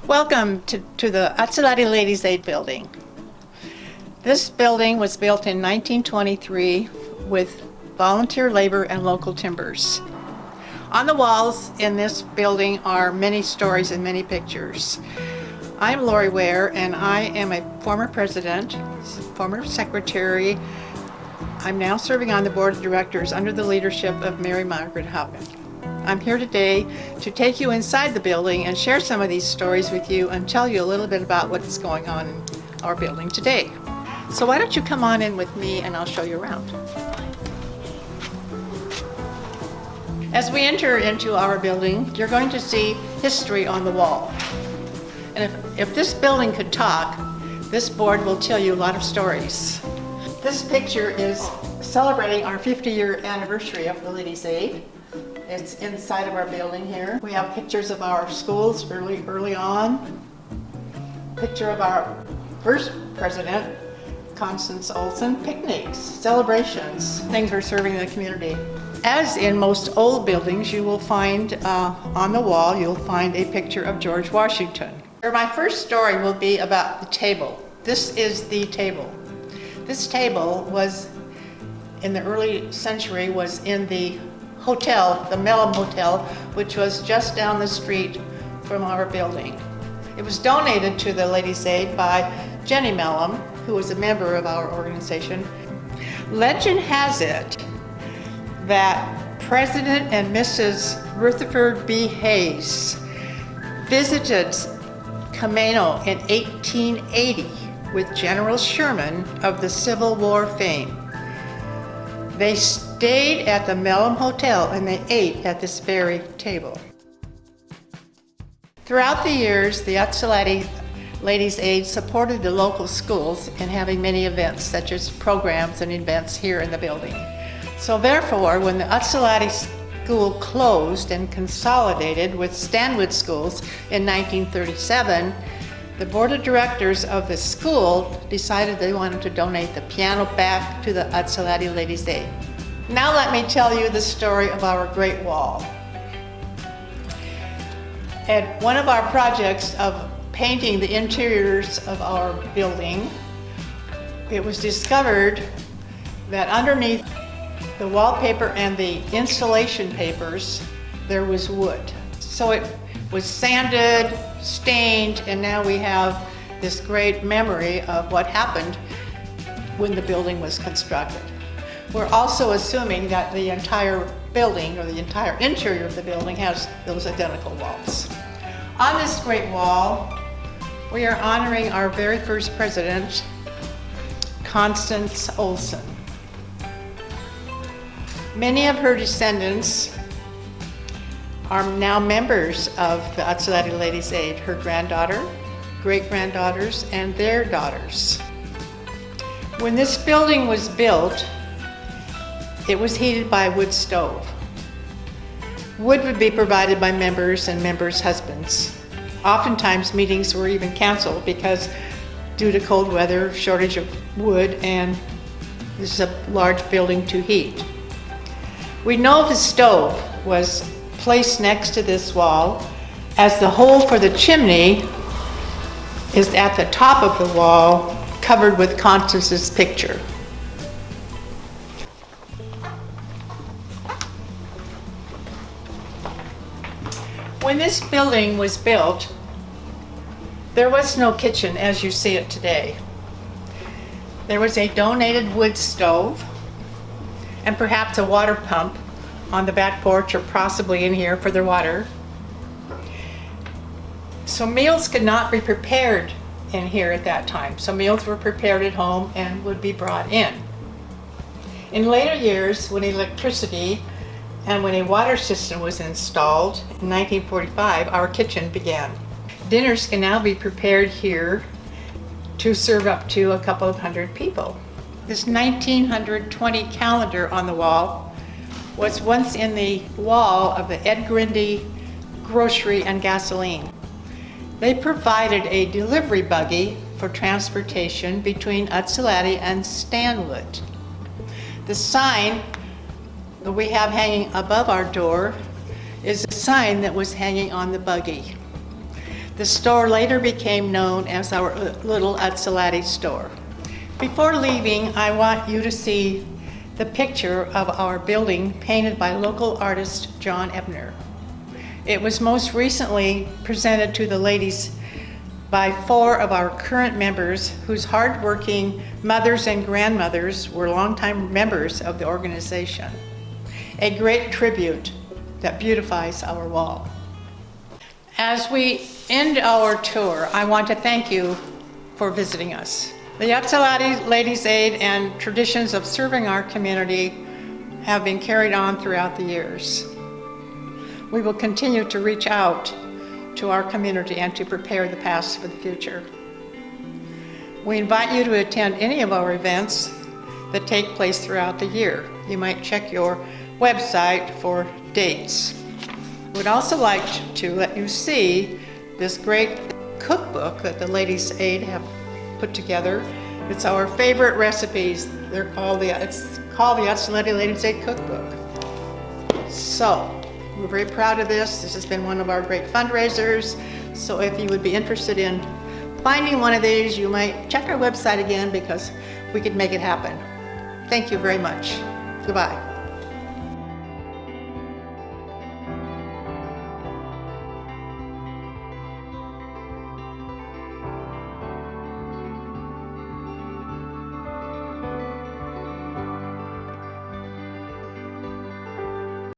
Welcome to the Utsalady Ladies Aid building. This building was built in 1923 with volunteer labor and local timbers. On the walls in this building are many stories and many pictures. I'm Laurie Ware, and I am a former president, former secretary. I'm now serving on the board of directors under the leadership of Mary Margaret Haugen. I'm here today to take you inside the building and share some of these stories with you and tell you a little bit about what's going on in our building today. So why don't you come on in with me and I'll show you around. As we enter into our building, you're going to see history on the wall. And if this building could talk, this board will tell you a lot of stories. This picture is celebrating our 50-year anniversary of the Ladies Aid. It's inside of our building here. We have pictures of our schools early on. Picture of our first president, Constance Olson. Picnics, celebrations, things we're serving the community. As in most old buildings, you will find on the wall, you'll find a picture of George Washington. My first story will be about the table. This is the table. This table was, in the early century, was in the hotel, the Mellom Hotel, which was just down the street from our building. It was donated to the Ladies Aid by Jenny Mellom, who was a member of our organization. Legend has it that President and Mrs. Rutherford B. Hayes visited Camano in 1880 with General Sherman of the Civil War fame. They stayed at the Mellom Hotel and they ate at this very table. Throughout the years, the Utsalady Ladies Aid supported the local schools in having many events, such as programs and events here in the building. So therefore, when the Utsalady School closed and consolidated with Stanwood Schools in 1937, the board of directors of the school decided they wanted to donate the piano back to the Utsalady Ladies Aid. Now let me tell you the story of our Great Wall. At one of our projects of painting the interiors of our building, it was discovered that underneath the wallpaper and the insulation papers, there was wood. So it was sanded, stained, and now we have this great memory of what happened when the building was constructed. We're also assuming that the entire building, or the entire interior of the building, has those identical walls. On this great wall, we are honoring our very first president, Constance Olson. Many of her descendants are now members of the Utsalady Ladies Aid, her granddaughter, great-granddaughters, and their daughters. When this building was built, it was heated by a wood stove. Wood would be provided by members and members' husbands. Oftentimes meetings were even canceled because due to cold weather, shortage of wood, and this is a large building to heat. We know the stove was placed next to this wall, as the hole for the chimney is at the top of the wall, covered with Constance's picture. When this building was built, there was no kitchen as you see it today. There was a donated wood stove and perhaps a water pump on the back porch or possibly in here for their water. So meals could not be prepared in here at that time. So meals were prepared at home and would be brought in. In later years, when electricity and when a water system was installed in 1945, our kitchen began. Dinners can now be prepared here to serve up to a couple of hundred people. This 1920 calendar on the wall was once in the wall of the Ed Grundy Grocery and Gasoline. They provided a delivery buggy for transportation between Utsalady and Stanwood. The sign that we have hanging above our door is a sign that was hanging on the buggy. The store later became known as our little Utsalady store. Before leaving, I want you to see the picture of our building painted by local artist John Ebner. It was most recently presented to the ladies by 4 of our current members whose hardworking mothers and grandmothers were longtime members of the organization. A great tribute that beautifies our wall. As we end our tour, I want to thank you for visiting us. The Utsalady Ladies Aid and traditions of serving our community have been carried on throughout the years. We will continue to reach out to our community and to prepare the past for the future. We invite you to attend any of our events that take place throughout the year. You might check your website for dates. We'd also like to let you see this great cookbook that the Ladies Aid have put together. It's our favorite recipes. It's called the Utsalady Ladies Aid Cookbook. So, we're very proud of this. This has been one of our great fundraisers. So if you would be interested in finding one of these, you might check our website again because we could make it happen. Thank you very much. Goodbye.